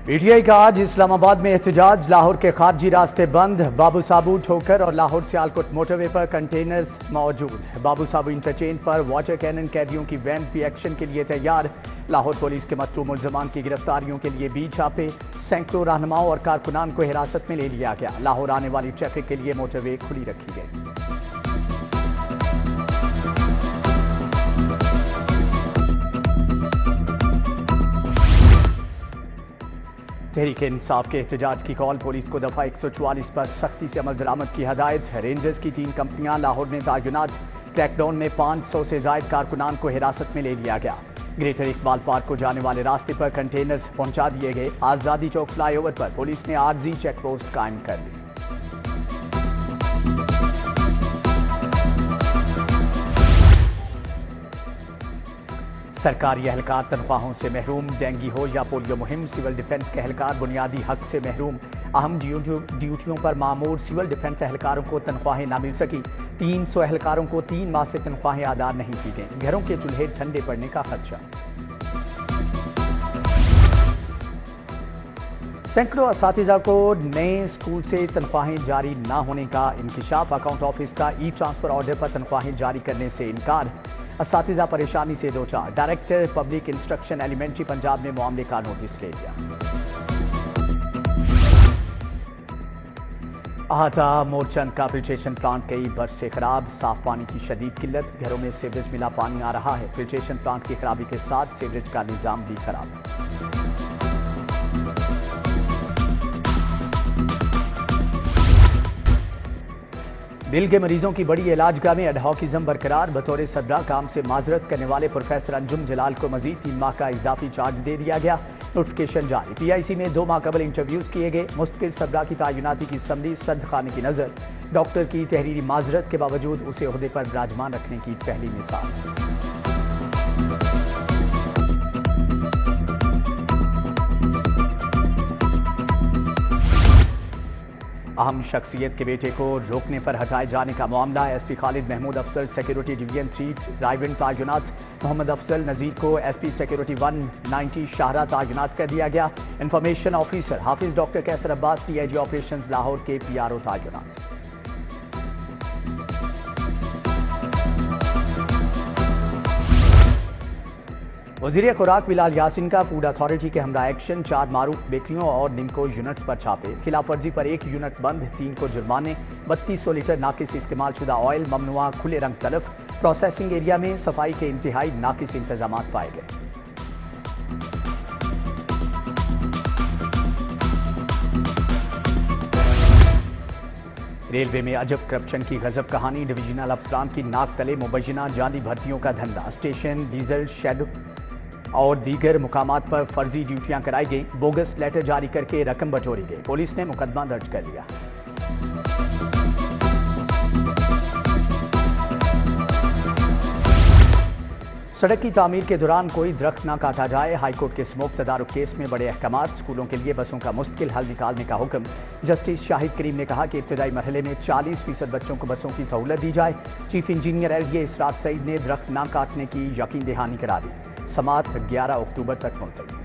P T I کا آج اسلام آباد میں احتجاج، لاہور کے خارجی راستے بند، بابو صابو ٹھوکر اور لاہور سیالکوٹ موٹر وے پر کنٹینرز موجود۔ بابو صابو انٹرچینج پر واٹر کینن قیدیوں کی وین بھی ایکشن کے لیے تیار۔ لاہور پولیس کے مطلوب ملزمان کی گرفتاریوں کے لیے بھی چھاپے، سینکڑوں رہنماؤں اور کارکنان کو حراست میں لے لیا گیا۔ لاہور آنے والی ٹریفک کے لیے موٹر وے کھلی رکھی گئی۔ تحریک انصاف کے احتجاج کی کال، پولیس کو دفعہ 144 پر سختی سے عمل درآمد کی ہدایت۔ رینجرز کی 3 کمپنیاں لاہور میں تعینات، کریک ڈاؤن میں 500 سے زائد کارکنان کو حراست میں لے لیا گیا۔ گریٹر اقبال پارک کو جانے والے راستے پر کنٹینرز پہنچا دیے گئے۔ آزادی چوک فلائی اوور پر پولیس نے عارضی چیک پوسٹ قائم کر لی۔ سرکاری اہلکار تنخواہوں سے محروم، ڈینگی ہو یا پولیو مہم، سول ڈیفنس کے اہلکار بنیادی حق سے محروم۔ اہم ڈیوٹیوں پر مامور سول ڈیفنس اہلکاروں کو تنخواہیں نہ مل سکی۔ 300 اہلکاروں کو 3 ماہ سے تنخواہیں ادا نہیں کی گئیں۔ گھروں کے چولہے ٹھنڈے پڑنے کا خدشہ۔ سینکڑوں اساتذہ کو نئے اسکول سے تنخواہیں جاری نہ ہونے کا انکشاف۔ اکاؤنٹ آفس کا ای ٹرانسفر آرڈر پر تنخواہیں جاری کرنے سے انکار۔ اساتذہ پریشانی سے دوچار۔ Director public instruction elementary Punjab نے معاملے کا نوٹس لے لیا۔ احاطہ مورچند کا فلٹریشن پلانٹ کئی برس سے خراب، صاف پانی کی شدید قلت، گھروں میں سیوریج ملا پانی آ رہا ہے۔ فلٹریشن پلانٹ کی خرابی کے ساتھ سیوریج کا نظام بھی خراب۔ دل کے مریضوں کی بڑی علاج گاہ میں ایڈہاکزم برقرار، بطور صدرہ کام سے معذرت کرنے والے پروفیسر انجم جلال کو مزید 3 ماہ کا اضافی چارج دے دیا گیا۔ نوٹیفکیشن جاری۔ پی آئی سی میں 2 ماہ قبل انٹرویوز کیے گئے۔ مستقل صدرہ کی تعیناتی کی سمری صد خانے کی نظر، ڈاکٹر کی تحریری معذرت کے باوجود اسے عہدے پر براجمان رکھنے کی پہلی مثال۔ اہم شخصیت کے بیٹے کو روکنے پر ہٹائے جانے کا معاملہ، ایس پی خالد محمود افضل سیکیورٹی ڈویژن 3 رائیونڈ تعینات۔ محمد افضل نذیر کو ایس پی سیکیورٹی 190 شاہراہ تعینات کر دیا گیا۔ Information officer Hafiz doctor Qaiser Abbas D I G operations Lahore کے پی آر او تعینات۔ وزیر خوراک بلال یاسین کا فوڈ اتھارٹی کے ہمراہ ایکشن، 4 معروف بیکریوں اور نمکو یونٹس پر چھاپے، خلاف ورزی پر 1 یونٹ بند، 3 کو جرمانے، 3200 لیٹر ناقص استعمال شدہ آئل ممنوعہ، کھلے رنگ تلف۔ پروسیسنگ ایریا میں صفائی کے انتہائی ناقص انتظامات پائے گئے۔ ریلوے میں عجب کرپشن کی غضب کہانی، ڈویژنل افسران کی ناک تلے مبینہ جعلی بھرتیوں کا دھندا، اسٹیشن، ڈیزل شیڈ اور دیگر مقامات پر فرضی ڈیوٹیاں کرائی گئیں، بوگس لیٹر جاری کر کے رقم بٹوری گئی، پولیس نے مقدمہ درج کر لیا۔ سڑک کی تعمیر کے دوران کوئی درخت نہ کاٹا جائے، ہائی کورٹ کے اسموک تدارک کیس میں بڑے احکامات، اسکولوں کے لیے بسوں کا مستقل حل نکالنے کا حکم۔ جسٹس شاہد کریم نے کہا کہ ابتدائی مرحلے میں 40% بچوں کو بسوں کی سہولت دی جائے۔ چیف انجینئر ایل اسرار سعید نے درخت نہ کاٹنے کی یقین دہانی کرا دی۔ سماعت 11 اکتوبر تک ملتوی۔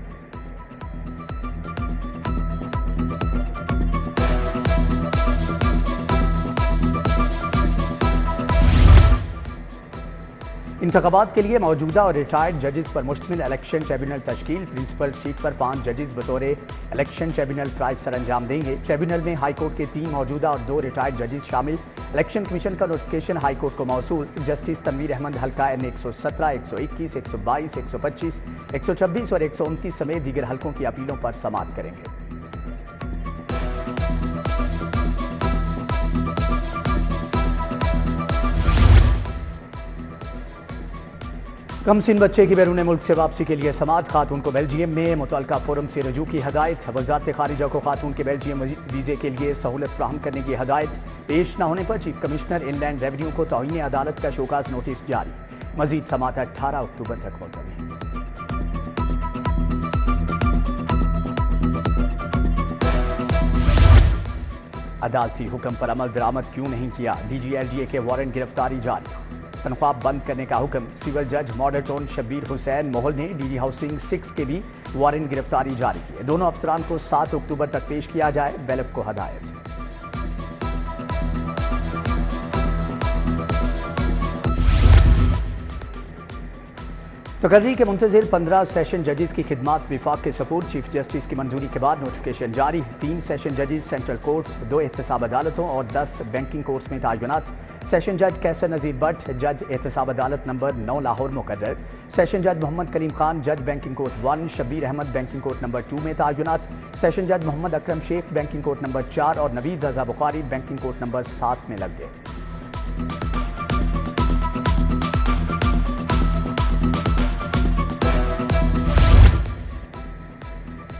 انتخابات کے لیے موجودہ اور ریٹائرڈ ججز پر مشتمل الیکشن ٹریبیونل تشکیل، پرنسپل سیٹ پر 5 ججز بطور الیکشن ٹریبیونل فرائض سر انجام دیں گے۔ ٹریبیونل میں ہائی کورٹ کے 3 موجودہ اور 2 ریٹائرڈ ججز شامل۔ الیکشن کمیشن کا نوٹیفکیشن ہائی کورٹ کو موصول۔ جسٹس تنویر احمد حلقہ N 117، 121، 122، 125، 126 اور 129 سمیت دیگر حلقوں کی اپیلوں پر سماعت کریں گے۔ کم سن بچے کی بیرون ملک سے واپسی کے لیے سماعت، خاتون کو بیلجیم میں متعلقہ فورم سے رجوع کی ہدایت۔ وزارت خارجہ کو خاتون کے بیلجیم ویزے کے لیے سہولت فراہم کرنے کی ہدایت۔ پیش نہ ہونے پر چیف کمشنر ان لینڈ ریونیو کو توہین عدالت کا شوکاز نوٹس جاری۔ مزید سماعت 18 اکتوبر تک ملتوی۔ عدالتی حکم پر عمل درآمد کیوں نہیں کیا، D G L D A کے وارنٹ گرفتاری جاری۔ तनख्वाह बंद करने का हुक्म। सिविल जज मॉडल टाउन शब्बीर हुसैन मोहल ने डीडी हाउसिंग 6 के भी वारंट गिरफ्तारी जारी की है। दोनों अफसरान को 7 अक्टूबर तक पेश किया जाए, बेलफ को हदायत। तकर्री के मुंतज़िर 15 सेशन जजेस की खिदमात विफाक के सपोर्ट। चीफ जस्टिस की मंजूरी के बाद नोटिफिकेशन जारी। 3 सेशन जजेस सेंट्रल कोर्ट्स, 2 एहतसाब अदालतों और 10 बैंकिंग कोर्ट्स में तयनात। सेशन जज कैसर नज़ीर भट्ट जज एहतसाब अदालत नंबर 9 लाहौर मुकर्रर। सेशन जज मोहम्मद कलीम खान जज banking court 1, Shabbir Ahmed banking court number 2 में तयनात। सेशन जज Mohammad Akram Sheikh banking court number 4 और Naveed Raza Bukhari banking court number 7 में लग गए।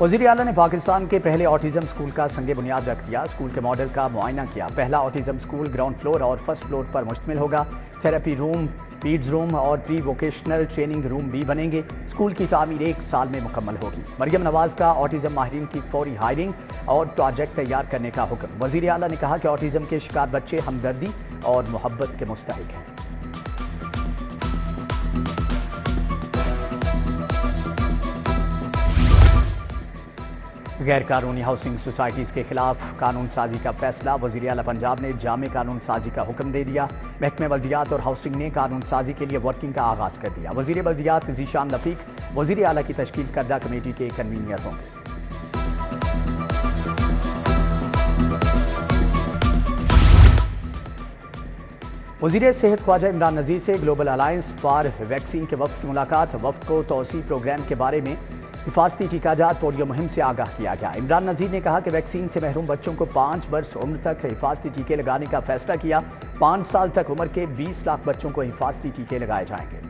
वज़ीर आला ने पाकिस्तान के पहले ऑटिज़म स्कूल का संगे बुनियाद रख दिया। स्कूल के मॉडल का मुआयना किया। पहला ऑटिज़म स्कूल ग्राउंड फ्लोर और फर्स्ट फ्लोर पर मुश्तमिल होगा। थेरेपी रूम, पीड्स रूम और प्री वोकेशनल ट्रेनिंग रूम भी बनेंगे। स्कूल की तामीर 1 साल में मुकम्मल होगी। मरियम नवाज का ऑटिज़म माहिरीन की फौरी हायरिंग और प्रोजेक्ट तैयार करने का हुक्म। वज़ीर आला ने कहा कि ऑटिज़म के शिकार बच्चे हमदर्दी और मोहब्बत के मुस्तहिक हैं। गैर कानूनी हाउसिंग सोसाइटीज़ के खिलाफ कानून साजी का फैसला। वज़ीर आला पंजाब ने जामे कानून साजी का हुक्म दे दिया। महकमे बल्दियात और हाउसिंग ने कानून साजी के लिए वर्किंग का आगाज़ कर दिया। वज़ीर बल्दियात ज़ीशान लफीक वज़ीर आला की तश्कील करदा कमेटी के कन्वीनर होंगे। वज़ीर सेहत ख्वाजा इमरान नज़ीर से ग्लोबल अलायंस फॉर वैक्सीन के वफ़द की मुलाकात। वफ़द को तौसी प्रोग्राम के बारे में हिफाजती टीकाजात पोलियो मुहिम से आगाह किया गया। इमरान नज़ीर ने कहा कि वैक्सीन से महरूम बच्चों को 5 वर्ष उम्र तक हिफाजती टीके लगाने का फैसला किया। 5 साल तक उम्र के 20 लाख बच्चों को हिफाजती टीके लगाए जाएंगे।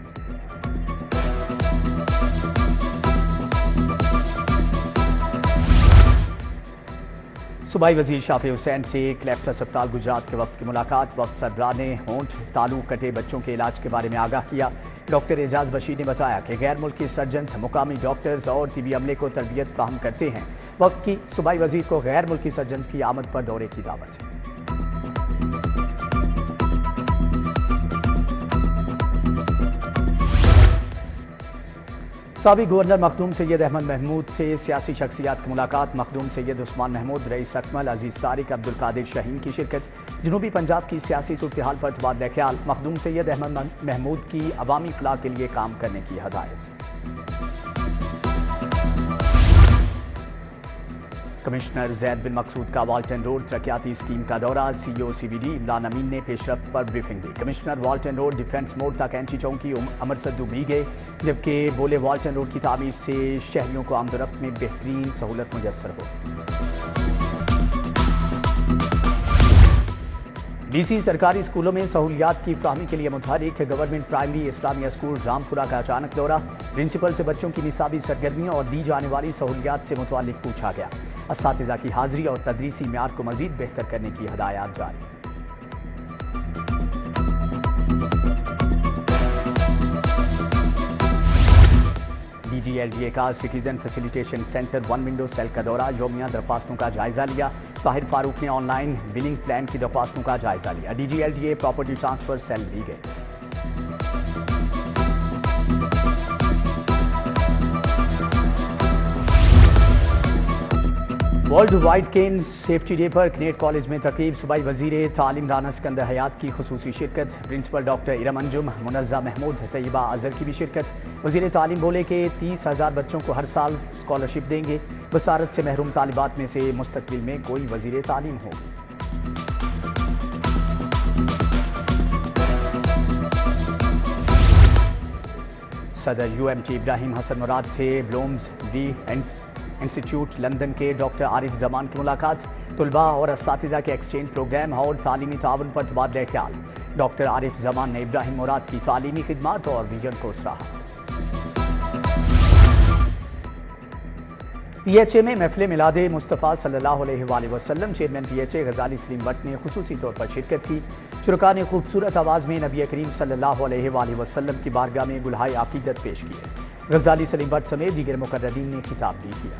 सूबाई वज़ीर शाफी हुसैन से क्लेफ्ट अस्पताल गुजरात के वफ़द की मुलाकात। वफ़द सरबराह ने होंठ तालू कटे बच्चों के इलाज के बारे में आगाह किया। डॉक्टर एजाज बशीर ने बताया कि गैर मुल्की सर्जन्स मुकामी डॉक्टर्स और तिबी अमले को तरबियत फराहम करते हैं। वफ़द की सूबाई वज़ीर को गैर मुल्की सर्जन्स की आमद पर दौरे की दावत है। साबिक गवर्नर मखदूम सैयद अहमद महमूद से सियासी शख्सियात की मुलाकात। मखदूम सैयद उस्मान महमूद, रईस अकमल, अजीज तारिक, अब्दुल कादिर शाहीन की शिरकत। जनूबी पंजाब की सियासी सूरत-ए-हाल पर तबादला ख्याल। मखदूम सैयद अहमद महमूद की अवामी फलाह के लिए काम करने की हदायत। कमिश्नर जैद बिन मकसूद का वाल्टन रोड तरक्याती स्कीम का दौरा। CEO CBD इमरान अमीन ने पेशरफ्त पर ब्रीफिंग दी। कमिश्नर वाल्टन रोड डिफेंस मोड़ तक एंटी चौकी अमर सद्दू भी गए, जबकि बोले वाल्टन रोड की तामीर से शहरियों को आमदोरफ्त में बेहतरीन सहूलत मुयस्सर हो। DC सरकारी स्कूलों में सहूलियात की फराहमी के लिए मुतहरिक। Government primary Islamia school Rampura का अचानक दौरा। प्रिंसिपल से बच्चों की निसाबी सरगर्मियों और दी जाने वाली सहूलियात से मुतालिक पूछा गया। असातिज़ा की हाजिरी और तदरीसी म्यार को मजीद बेहतर करने की हदायत जारी। DGLDA का citizen facilitation centre 1 window cell का दौरा। यौमिया दरख्वास्तों का जायजा लिया। ताहिर फारूक ने ऑनलाइन बिलिंग प्लान की दरख्वास्तों का जायजा लिया। DGLDA प्रॉपर्टी ट्रांसफर सेल दी गई। वर्ल्ड वाइड केन सेफ्टी डे पर कनेट कॉलेज में तकरीब। सूबाई वज़ीर तालीम राना सिकंदर हयात की खुसूसी शिरकत। प्रिंसिपल डॉक्टर इरम अंजुम, मुनज़्ज़ा महमूद, तैयबा अज़हर की भी शिरकत। वज़ीर तालीम बोले कि 30,000 बच्चों को हर साल स्कॉलरशिप देंगे। बसारत से महरूम तालिबात में से मुस्तकबिल में कोई वज़ीर तालीम हो। सदर UMT इब्राहिम हसन मुराद से ब्लूम्सबरी इंस्टीट्यूट लंदन के डॉक्टर आरिफ जमान की मुलाकात। तुलबा और असातिज़ा के एक्सचेंज प्रोग्राम और तालीमी ताउन पर तबादला ख्याल। डॉक्टर आरिफ जमान ने इब्राहिम मुराद की तालीमी खिदमात और विजन को सराहा। PHA में महफिल मिलादे मुस्तफ़ा सल्लल्लाहु अलैहि वसल्लम। चेयरमैन PHA गजाली सलीम भट्ट ने खुसूसी तौर पर शिरकत की। शुरका ने खूबसूरत आवाज़ में नबी करीम सल्लल्लाहु अलैहि वसल्लम की बारगाह में गुलहाए अकीदत पेश किए। गजाली सलीम भट्ट समेत दीगर मुकर्ररीन ने खिताब भी किया।